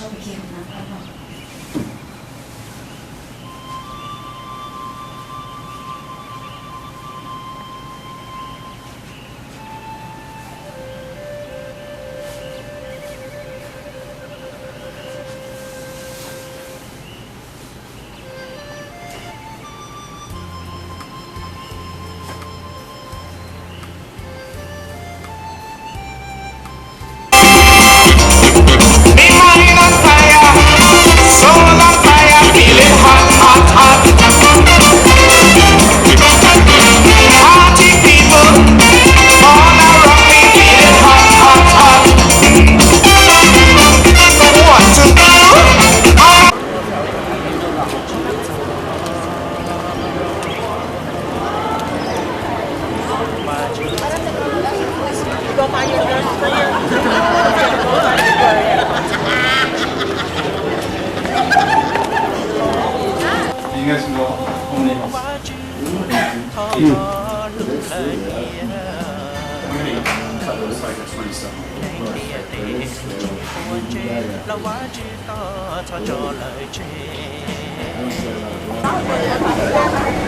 ไปเคียงนะ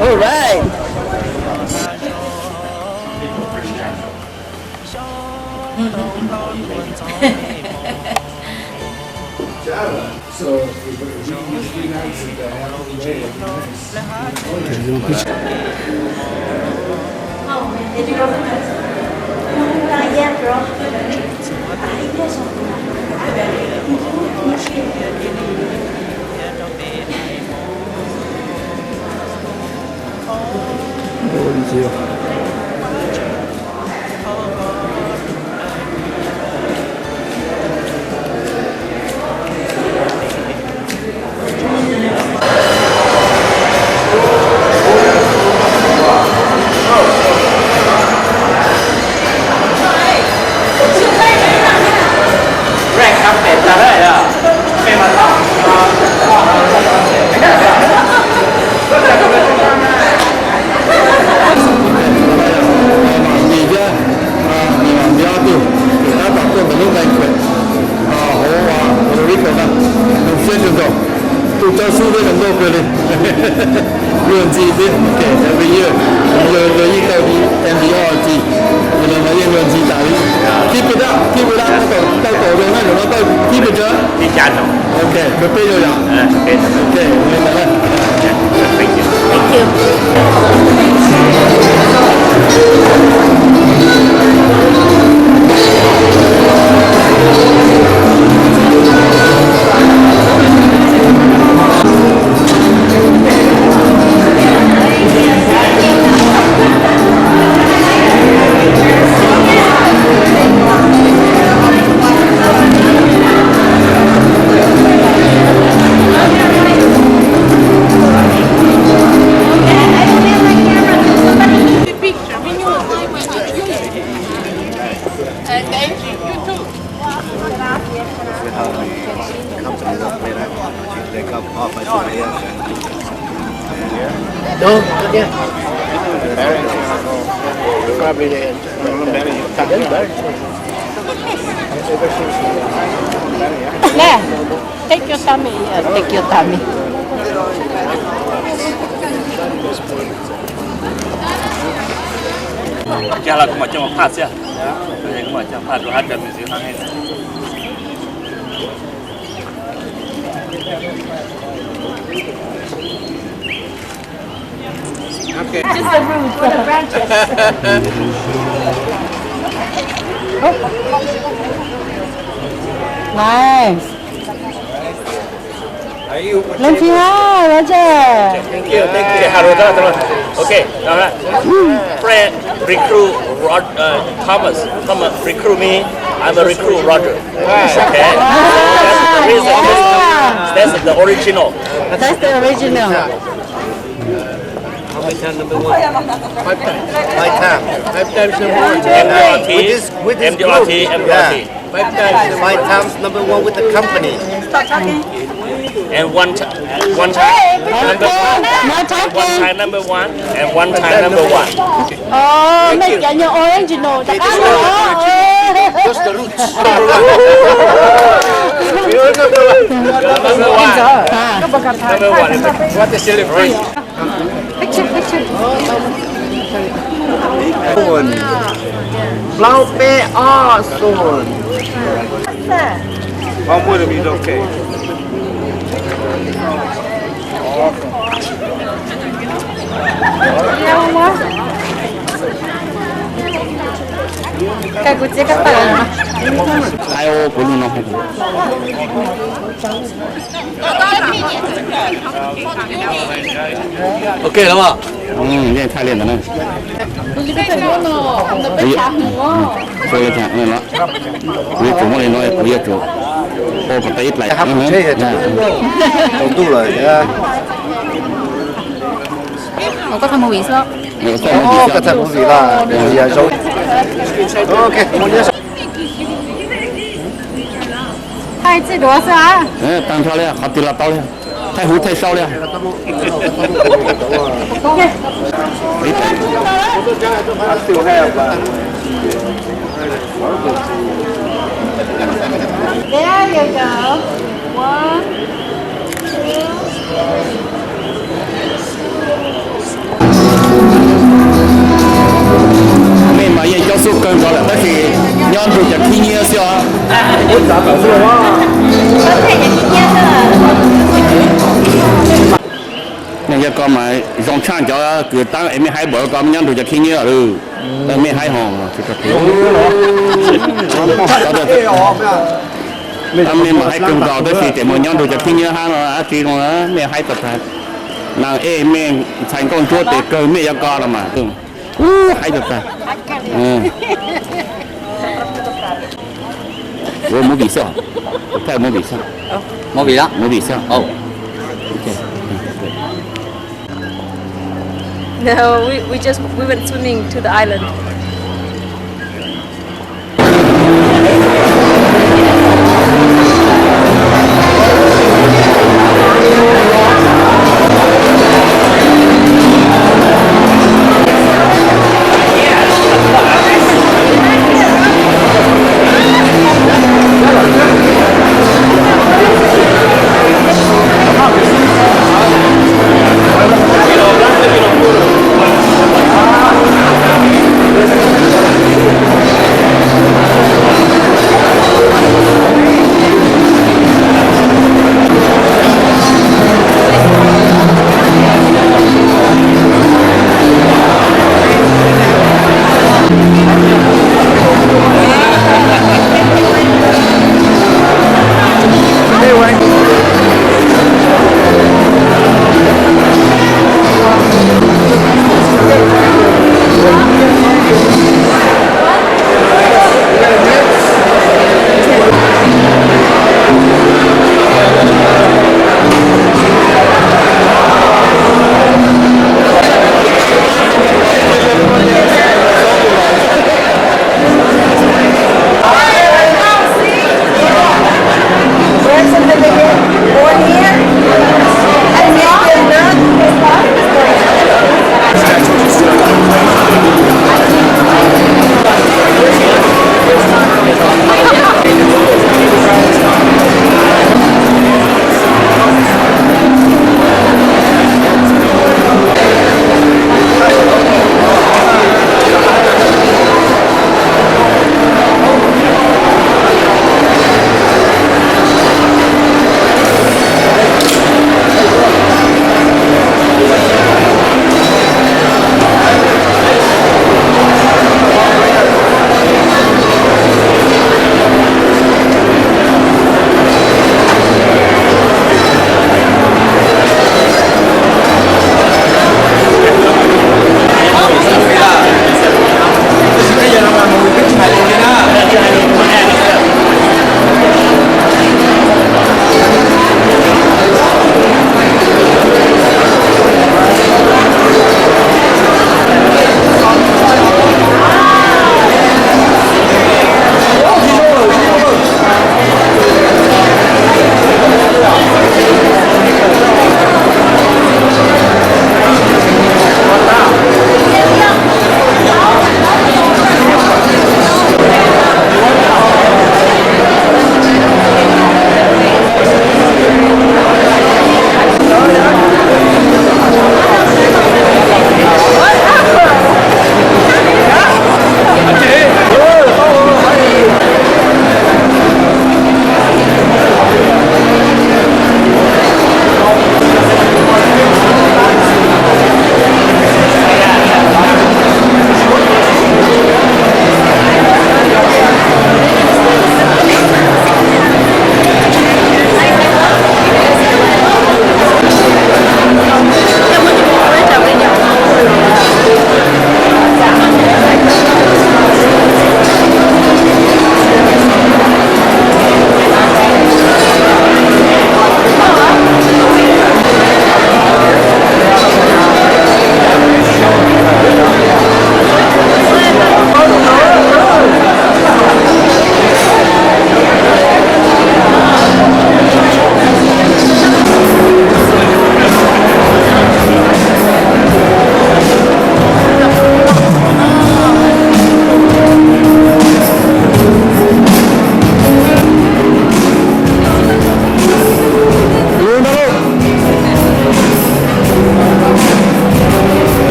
All right. So, every year, keep it up, keep it up. Keep it up. Okay, prepare you now. Okay, thank you. Thank No, not yet. Probably the Nè, take your tummy. Take your tummy. Kia là cũng mà cho một phát xíu, bây cũng mà cho phát rồi hát được mình xíu năng hết. Okay. Just the roots for the branches. Nice. Lên phía Roger. Thank you. Okay, alright. Friend, recruit Thomas. Thomas recruit me. I'm a recruit Roger. Okay. That's the original. That's the original. My time number one. Five times number one. MDRT. Five times number one with the company. Stop talking. And one time number one, and one time number one. Oh, make your original. Just the roots. What is celebrate? Blau pe awesome. One more is okay. Cái của chị cái tờ mà. Ai ô của nó không. OK 了吗？这太练了呢。你这个呢，那被查红哦。所以讲，了，你怎么来nói不要做，我不得来。Đầu tu rồi. Có tham mưu sao? Cái thật không gì là giờ rồi. Ok, một nhớ. 太这多少？当漂亮，好低了到了，太糊太少了。Still have. There you go. 1, 2. 没嘛也要求更高了，但是娘都叫听你笑啊。我咋搞错了？人家讲嘛，上场叫个当下面还无讲娘都叫听你了，但没还好，这个。他们嘛还更高，但是怎么娘都叫听你哈了，这种啊没还得谈。那没成功做的够没要高了嘛，还得谈。我冇比赛，太冇比赛，冇比啦，冇比赛。哦。No, we went swimming to the island.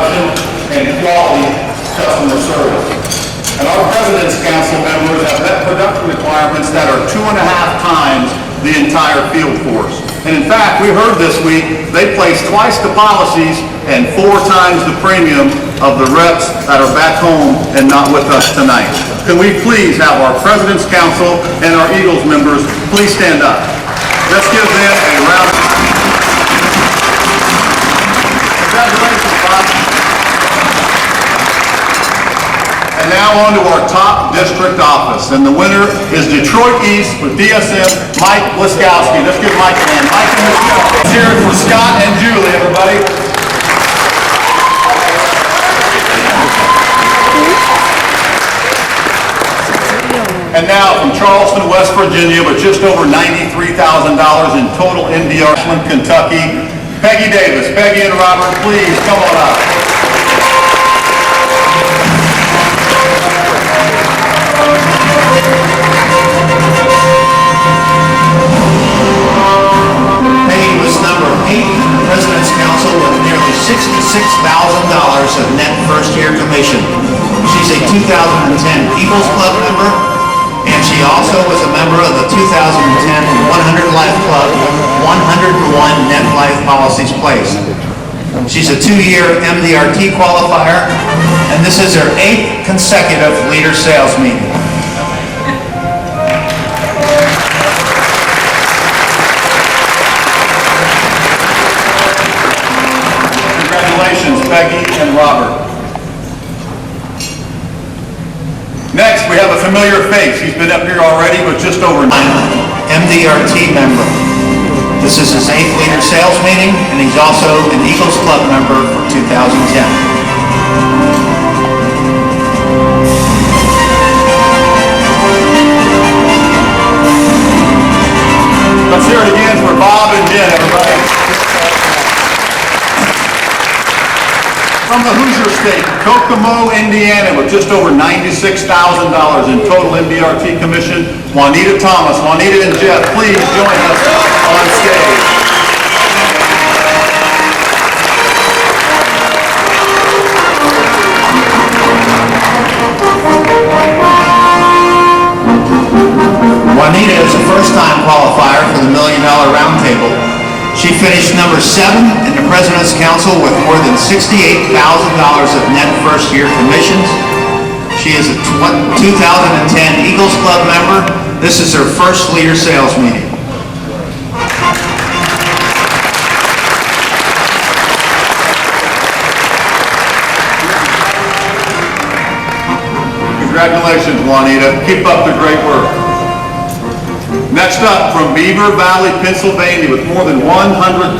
production and quality customer service. And our President's Council members have met production requirements that are 2.5 times the entire field force. And in fact, we heard this week, they place twice the policies and 4 times the premium of the reps that are back home and not with us tonight. Can we please have our President's Council and our Eagles members please stand up? Let's give them a round of applause. Congratulations, Bob. And now on to our top district office. And the winner is Detroit East with DSM, Mike Liskowski. Let's give Mike a hand. Mike and Liskowski. Let's hear it for Scott and Julie, everybody. And now from Charleston, West Virginia, with just over $93,000 in total NDR, Kentucky, Peggy Davis. Peggy and Robert, please come on up. Peggy was number 8 in the President's Council with nearly $66,000 of net first-year commission. She's a 2010 Eagles Club member, and she also was a member of the 2010 100 Life Club with 101 net life policies placed. She's a 2-year MDRT qualifier, and this is her 8th consecutive leader sales meeting. Congratulations, Peggy and Robert. Next, we have a familiar face. He's been up here already with just over 9 MDRT member. This is his 8th leader sales meeting, and he's also an Eagles Club member for 2010. Let's hear it again for Bob and Jen, everybody. From the Hoosier State, Kokomo, Indiana, with just over $96,000 in total MDRT commission, Juanita Thomas. Juanita and Jeff, please join us on stage. Juanita is a first-time qualifier for the $1 Million Roundtable. She finished number 7 in the President's Council with more than $68,000 of net first-year commissions. She is a 2010 Eagles Club member. This is her first leader sales meeting. Congratulations, Juanita. Keep up the great work. Next up, from Beaver Valley, Pennsylvania, with more than $100,000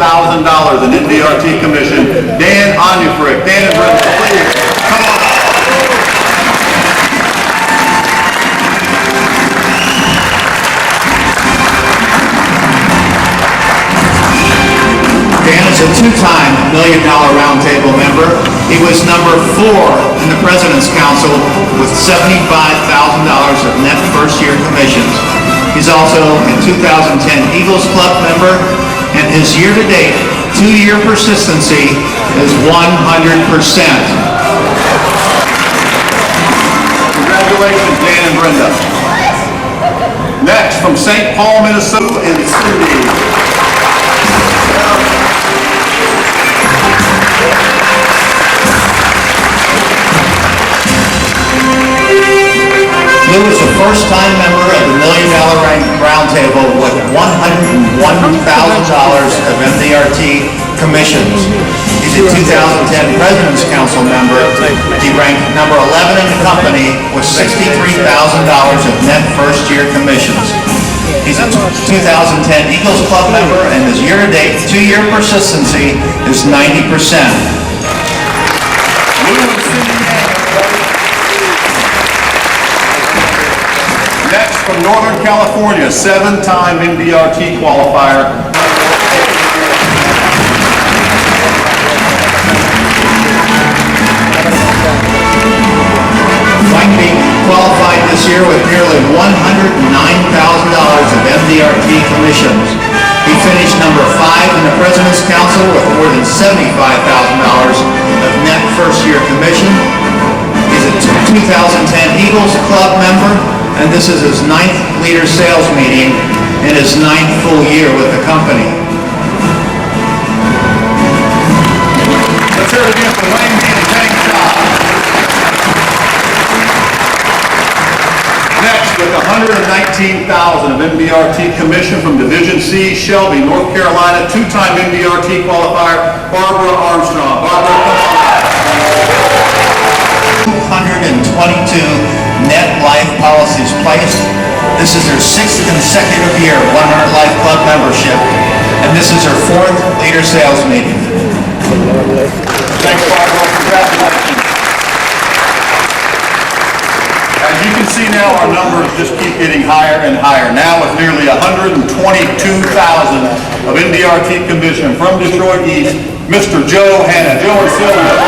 in NDRT commission, Dan Onufrick. Dan and Brenda, please, come on up. Dan is a 2-time $1 Million Roundtable member. He was number 4 in the President's Council with $75,000 of net first-year commissions. He's also a 2010 Eagles Club member, and his year-to-date 2-year persistency is 100%. Congratulations, Dan and Brenda. Next, from St. Paul, Minnesota, is Cindy. Lou is a first-time member of the $1 Million Roundtable with $101,000 of MDRT commissions. He's a 2010 President's Council member. He ranked number 11 in the company with $63,000 of net first-year commissions. He's a 2010 Eagles Club member, and his year-to-date 2-year persistency is 90%. Next, from Northern California, 7-time NDRT qualifier. Wang Bee qualified this year with nearly $109,000 of MDRT commissions. He finished number 5 in the President's Council with more than $75,000 of net This is his 9th leader sales meeting and his 9th full year with the company. Let's hear it again for Wang Bee and txhaab. Next, with $119,000 of MDRT commission from Division C, Shelby, North Carolina, two-time MDRT qualifier, Barbara Armstrong. Barbara, come on. 222 net life policies placed. This is her 6th consecutive year of 100 Life Club membership, and this is her 4th leader sales meeting. Thanks, Barbara. Congratulations. As you can see now, our numbers just keep getting higher and higher. Now with nearly 122,000 of MDRT commission from Detroit East, Mr. Joe Hanna. Joe and Sylvia.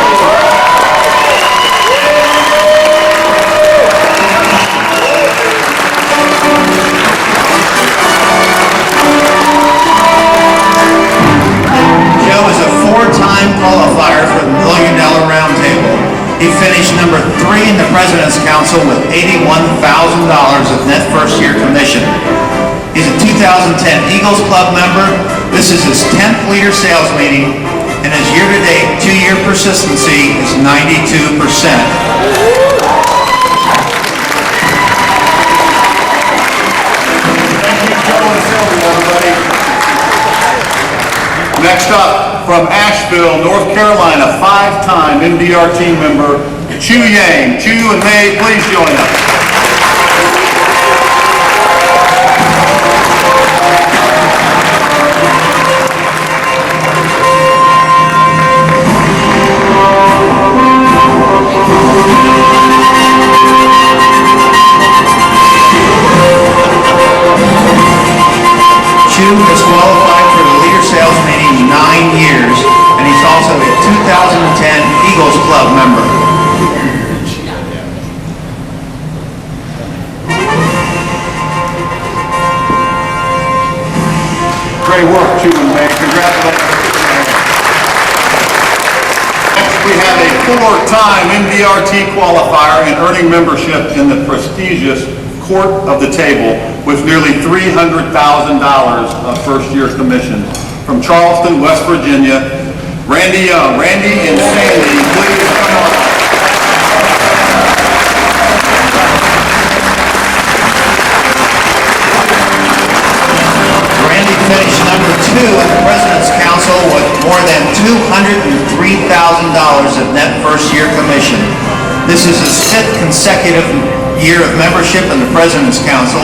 Joe is a 4-time qualifier for the $1 Million Roundtable. He finished number 3 in the President's Council with $81,000 of net first-year commission. He's a 2010 Eagles Club member. This is his 10th leader sales meeting, and his year-to-date 2-year persistency is 92%. Next up, from Asheville, North Carolina, 5-time MDRT member, Xyoo Yang. Xyoo and May, please join us. Xyoo has qualified for the leader sales meeting 9 years, and he's also a 2010 Eagles Club member. Great work, Xyoo and May. Congratulations. Next, we have a 4-time MDRT qualifier and earning membership in the prestigious Court of the Table with nearly $300,000 of first-year commission. From Charleston, West Virginia, Randy Young. Randy and Sandy, please come on. Randy finished number 2 in the President's Council with more than $203,000 of net first-year commission. This is his 5th consecutive year of membership in the President's Council.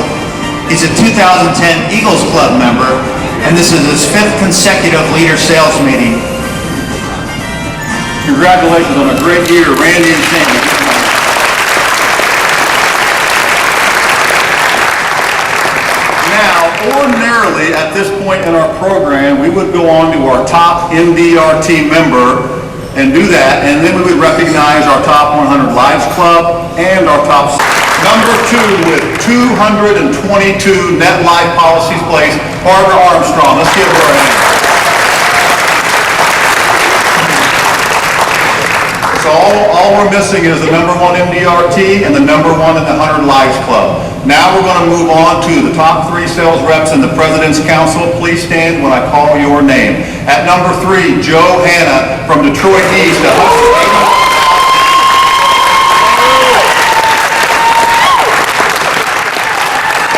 He's a 2010 Eagles Club member, and this is his 5th consecutive leader sales meeting. Congratulations on a great year, Randy and Sandy. Now, ordinarily, at this point in our program, we would go on to our top MDRT member and do that, and then we would recognize our top 100 Lives Club and our top number 2 with 222 net life policies placed, Barbara Armstrong. Let's give her a hand. So all we're missing is the number 1 MDRT and the number 1 in the 100 Lives Club. Now we're going to move on to the top 3 sales reps in the President's Council. Please stand when I call your name. At number 3, Joe Hanna from Detroit East.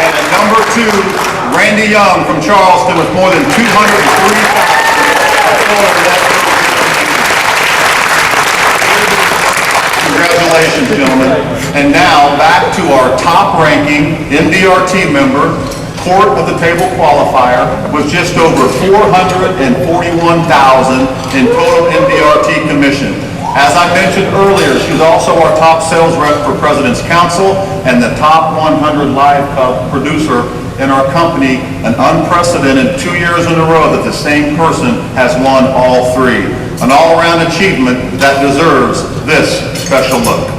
And at number 2, Randy Young from Charleston with more than $203,000. Congratulations, gentlemen. And now back to our top-ranking MDRT member, Court of the Table qualifier, with just over $441,000 in total MDRT commission. As I mentioned earlier, she's also our top sales rep for President's Council and the top 100 Live producer in our company, an unprecedented 2 years in a row that the same person has won all 3. An all-around achievement that deserves this special look.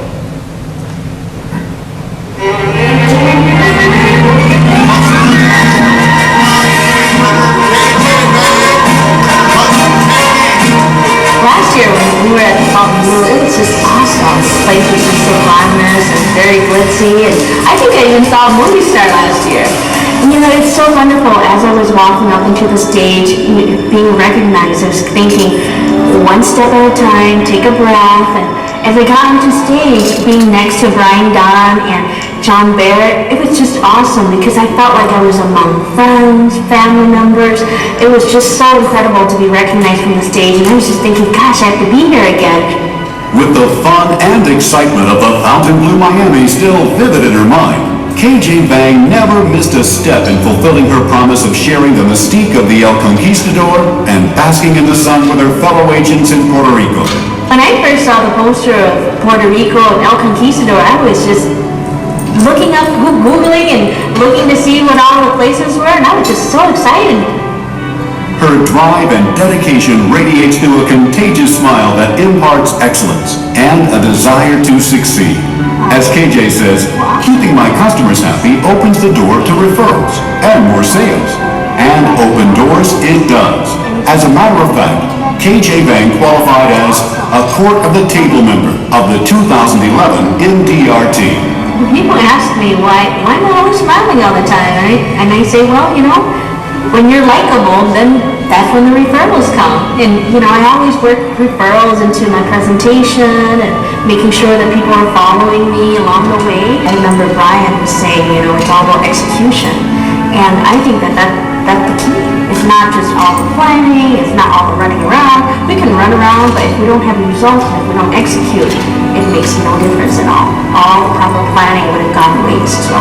Last year when we were at the moog, it was just awesome. place was just so glamorous and very glitzy, and I think I even saw a movie star last year. And you know, it's so wonderful. As I was walking up into the stage, being recognized, I was thinking, one step at a time, take a breath, and as I got onto stage, being next to Brian Don and John Barrett, it was just awesome because I felt like I was among friends, family members. It was just so incredible to be recognized from the stage, and I was just thinking, gosh, I have to be here again. With the fun and excitement of the Fontainebleau Miami still vivid in her mind, KJ Bang never missed a step in fulfilling her promise of sharing the mystique of the El Conquistador and basking in the sun with her fellow agents in Puerto Rico. When I first saw the poster of Puerto Rico and El Conquistador, I was just looking up, Googling and looking to see what all the places were, and I was just so excited. Her drive and dedication radiates through a contagious smile that imparts excellence and a desire to succeed. As KJ says, keeping my customers happy opens the door to referrals and more sales. And open doors it does. As a matter of fact, KJ Bang qualified as a Court of the Table member of the 2011 NDRT. People ask me why am I always smiling all the time, right? And I say, well, you know, when you're likable, then that's when the referrals come. And, you know, I always work referrals into my presentation and making sure that people are following me along the way. I remember Brian was saying, you know, it's all about execution. And I think that's the key. It's not just all the planning, it's not all the running around. We can run around, but if we don't have results, if we don't execute, it makes no difference at all. All the proper planning would have gone to waste. So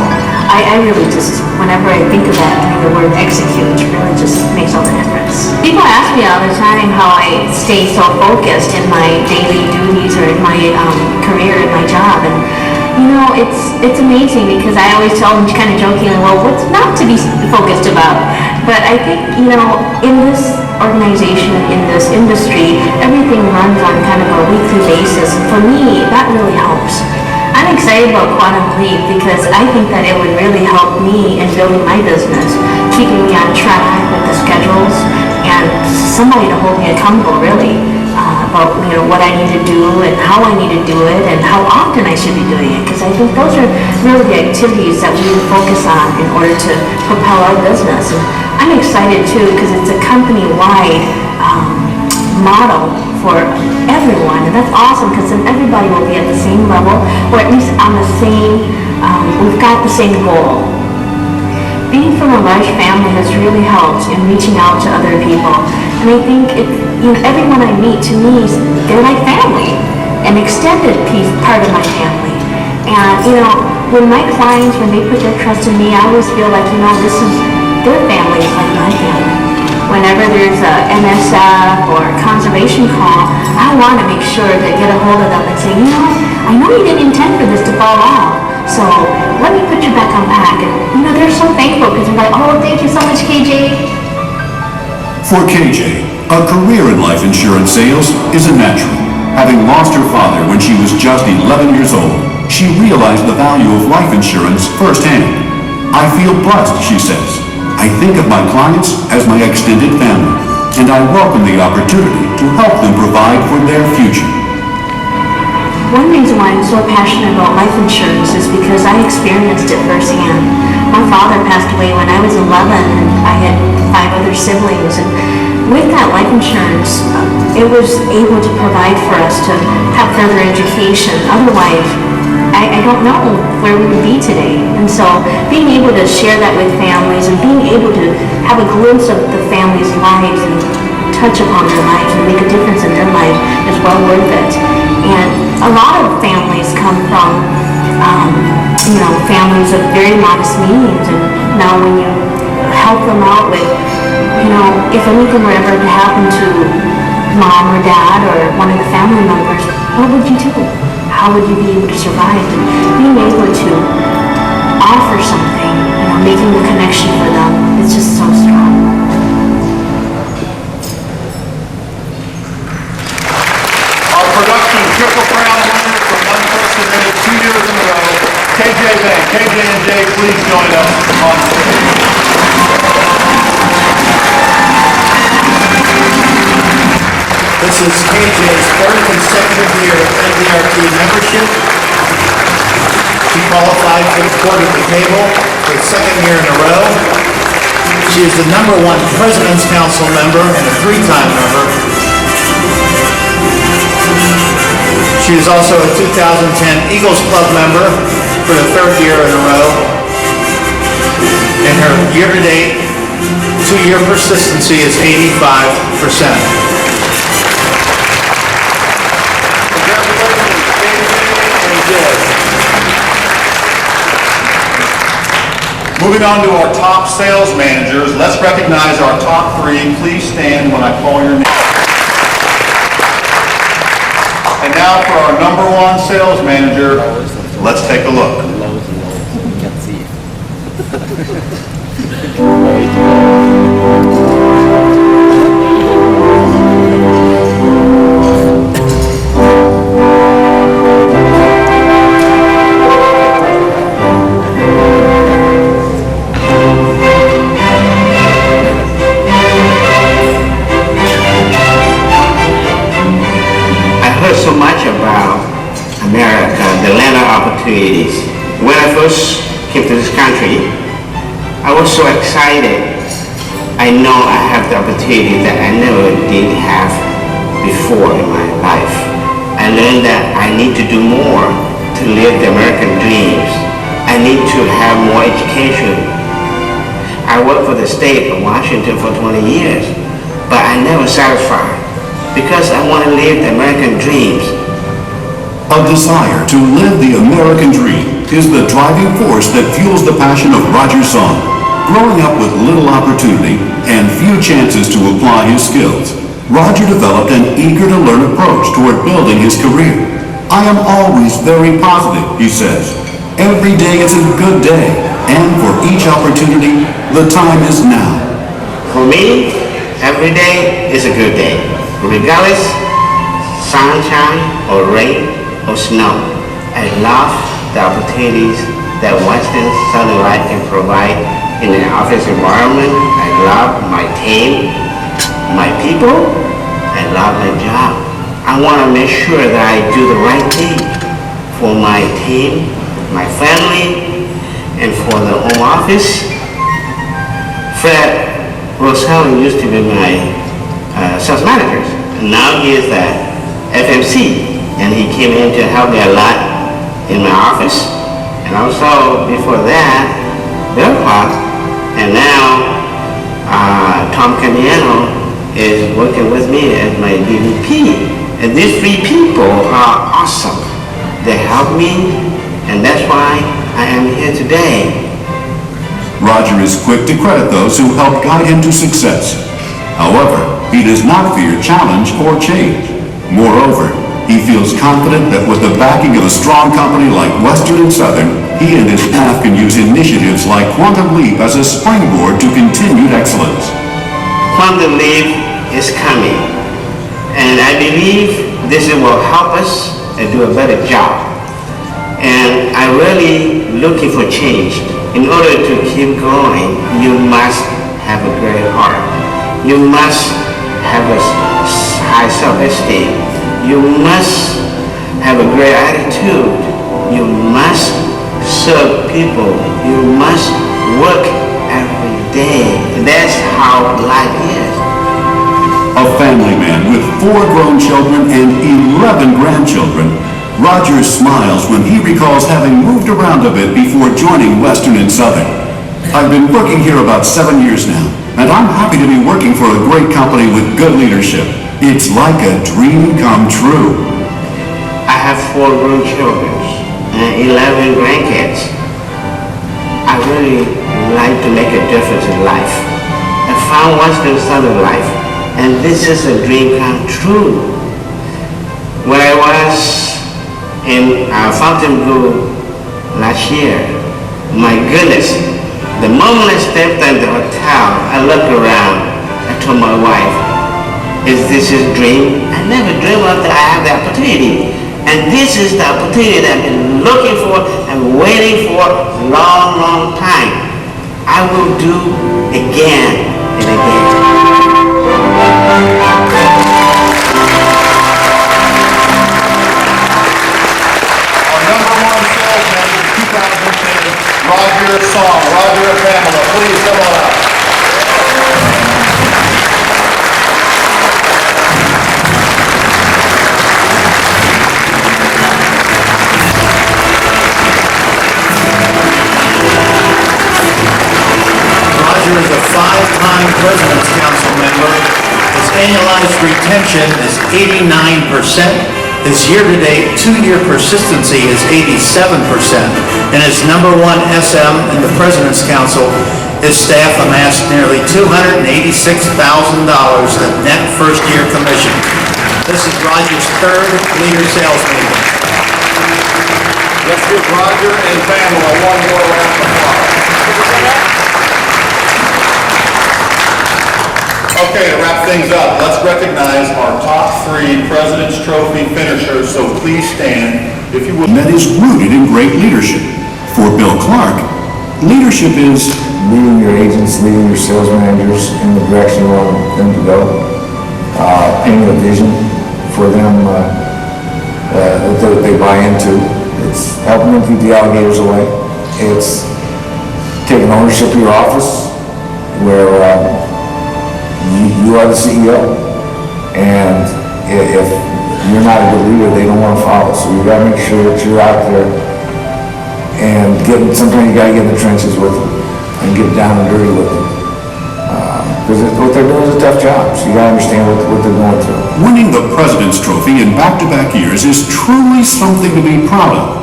I really just, whenever I think of that, the word execute really just makes all the difference. People ask me all the time how I stay so focused in my daily duties or in my career, in my job. And you know, it's amazing because I always tell them kind of jokingly, well, what's not to be focused about? But I think, you know, in this organization, in this industry, everything runs on kind of a weekly basis. For me, that really helps. I'm excited about Quantum Leap because I think that it would really help me in building my business, keeping me on track with the schedules, and somebody to hold me accountable, really, about, you know, what I need to do and how I need to do it and how often I should be doing it, because I think those are really the activities that we need to focus on in order to propel our business. And I'm excited too because it's a company-wide model for everyone, and that's awesome because then everybody will be at the same level, or at least on the same, we've got the same goal. Being from a large family has really helped in reaching out to other people, and I think everyone I meet, to me, they're like family, an extended part of my family. And you know, when my clients, when they put their trust in me, I always feel like, you know, this is their family, is like my family. Whenever there's a NSF or conservation call, I want to make sure to get a hold of them and say, you know, I know you didn't intend for this to fall out, so let me put you back on pack. And you know, they're so thankful because they're like, oh, thank you so much, KJ. For KJ, a career in life insurance sales is a natural. Having lost her father when she was just 11 years old, she realized the value of life insurance firsthand. I feel blessed, she says. I think of my clients as my extended family, and I welcome the opportunity to help them provide for their future. One reason why I'm so passionate about life insurance is because I experienced it firsthand. My father passed away when I was 11, and I had 5 other siblings, and with that life insurance, it was able to provide for us to have further education. Otherwise, I don't know where we would be today. And so being able to share that with families and being able to have a glimpse of the families' lives and touch upon their lives and make a difference in their life is well worth it. And a lot of families come from, you know, families of very modest means. And now when you help them out with, you know, if anything were ever to happen to mom or dad or one of the family members, what would you do? How would you be able to survive? And being able to offer something, you know, making the connection for them, it's just so strong. Our production Triple Crown winner from Unprecedented 2 years in a row, KJ Bang. KJ and Jay, please join us on stage. This is KJ's third consecutive year APRT membership. She qualified for the court at the table for the second year in a row. She is the #1 President's Council member and a 3-time member. She is also a 2010 Eagles Club member for the 3rd year in a row. And her year-to-date 2-year persistency is 85%. Moving on to our top sales managers, let's recognize our top 3. Please stand when I call your name. And now for our #1 sales manager, let's take a look. So much about America, the land of opportunities. When I first came to this country, I was so excited. I know I have the opportunity that I never did have before in my life. I learned that I need to do more to live the American dreams. I need to have more education. I worked for the state of Washington for 20 years, but I never satisfied. Because I want to live the American dreams. A desire to live the American dream is the driving force that fuels the passion of Roger's son. Growing up with little opportunity and few chances to apply his skills, Roger developed an eager-to-learn approach toward building his career. I am always very positive, he says. Every day is a good day, and for each opportunity, the time is now. For me, every day is a good day. Regardless, sunshine or rain or snow, I love the opportunities that Western Southern Life can provide in an office environment. I love my team, my people. I love my job. I want to make sure that I do the right thing for my team, my family, and for the home office. Fred Roselli used to be my sales manager. Now he is the FMC, and he came in to help me a lot in my office. And also before that, Bill Clark, and now Tom Caniano is working with me as my DVP. And these 3 people are awesome. They help me, and that's why I am here today. Roger is quick to credit those who helped guide him to success. However, he does not fear challenge or change. Moreover, he feels confident that with the backing of a strong company like Western and Southern, he and his staff can use initiatives like Quantum Leap as a springboard to continued excellence. Quantum Leap is coming, and I believe this will help us do a better job. And I'm really looking for change. In order to keep going, you must have a great heart. You must have a high self-esteem. You must have a great attitude. You must serve people. You must work every day. That's how life is. A family man with 4 grown children and 11 grandchildren, Roger smiles when he recalls having moved around a bit before joining Western and Southern. I've been working here about 7 years now, and I'm happy to be working for a great company with good leadership. It's like a dream come true. I have 4 grown children and 11 grandkids. I really like to make a difference in life. I found Western Southern Life, and this is a dream come true. When I was in Fontainebleau last year, my goodness, the moment I stepped in the hotel, I looked around, I told my wife, is this a dream? I never dreamed of that I have the opportunity. And this is the opportunity that I've been looking for and waiting for a long, long time. I will do again and again. Roger song. Roger and Pamela, please come on up. Roger is a 5-time President's Council member. His annualized retention is 89%. His year-to-date 2-year persistency is 87%. And his #1 SM in the President's Council, his staff amassed nearly $286,000 of net first-year commission. This is Roger's 3rd leader sales meeting. Let's give Roger and Pamela one more round of applause. Okay, to wrap things up, let's recognize our top 3 President's Trophy finishers, so please stand, if you would. That is rooted in great leadership. For Bill Clark, leadership is Leading your agents, leading your sales managers in the direction you want them to go, painting a vision for them that they buy into. It's helping them keep the alligators away. It's taking ownership of your office where you are the CEO, and if you're not a good leader, they don't want to follow. So you got to make sure that you're out there and sometimes you got to get in the trenches with them and get down and dirty with them. Because what they're doing is a tough job, so you got to understand what they're going through. winning the President's Trophy in back-to-back years is truly something to be proud of.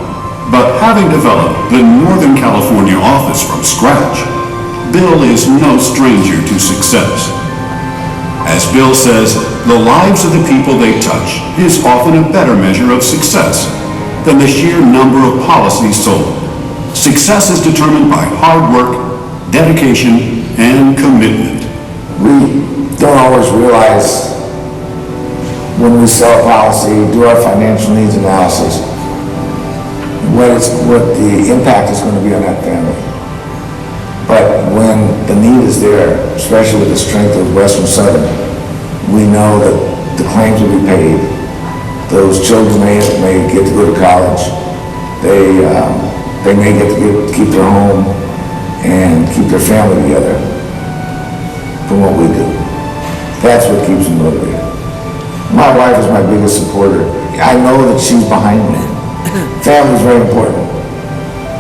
But having developed the Northern California office from scratch, Bill is no stranger to success. As Bill says, the lives of the people they touch is often a better measure of success than the sheer number of policies sold. Success is determined by hard work, dedication, and commitment. We don't always realize when we sell a policy, do our financial needs analysis, what the impact is going to be on that family. But when the need is there, especially with the strength of Western Southern, we know that the claims will be paid. Those children may get to go to college. They may get to keep their home and keep their family together from what we do. That's what keeps them motivated. My wife is my biggest supporter. I know that she's behind me. Family is very important.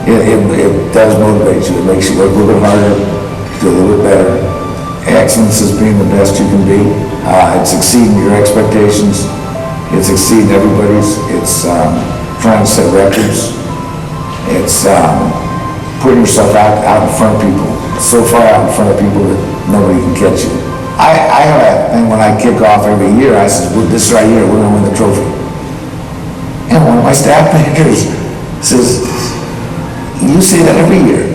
It does motivate you. It makes you work a little bit harder, do a little bit better. Excellence is being the best you can be. It's exceeding your expectations. It's exceeding everybody's. It's trying to set records. It's putting yourself out in front of people, so far out in front of people that nobody can catch you. I have a thing when I kick off every year, I said, well, this right here, we're going to win the trophy. And one of my staff managers says, you say that every year.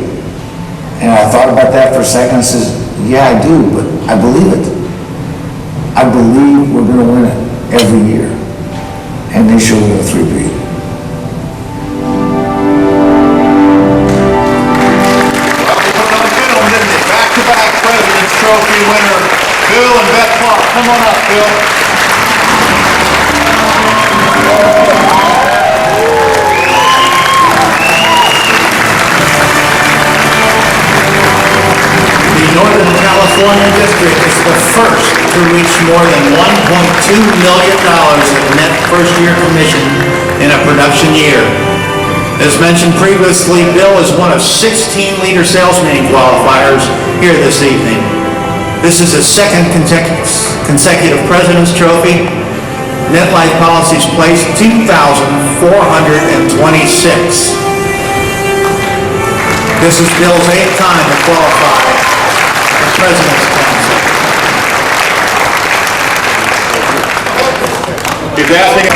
And I thought about that for a second. I says, yeah, I do, but I believe it. I believe we're going to win it every year. And they showed me the 3-peat. Back-to-back President's Trophy winner, Bill and Beth Clark. Come on up, Bill. The Northern California District is the first to reach more than $1.2 million of net first-year commission in a production year. As mentioned previously, Bill is one of 16 leader sales meeting qualifiers here this evening. This is his second consecutive President's Trophy. Net life policies placed 2,426. This is Bill's 8th time to qualify for President's Council. He's asking.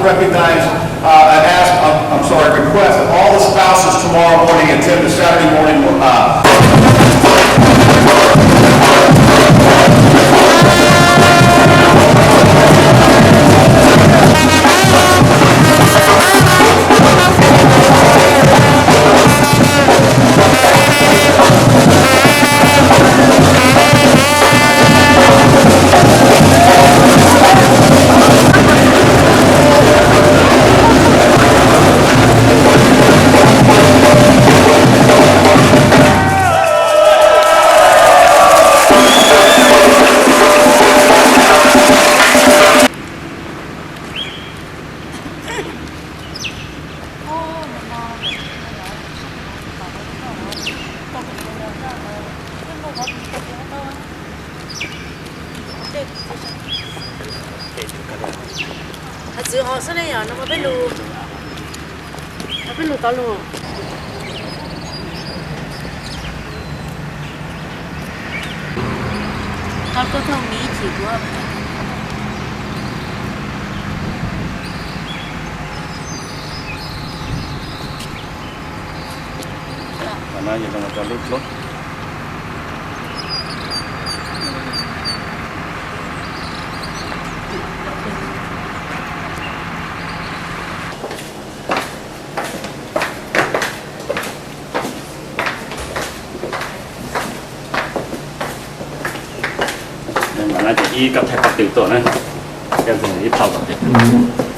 recognize and ask, request that all the spouses tomorrow morning attend the Saturday morningซื้อออกซะเลยเหรอน้องมาไปรูมาไปรูตอนลูกเขาก็ต้องมีขีดว่าkarena yang dengan jalur loh. Mana jadi ikat hebat itu, nah, yang sini tahu tak?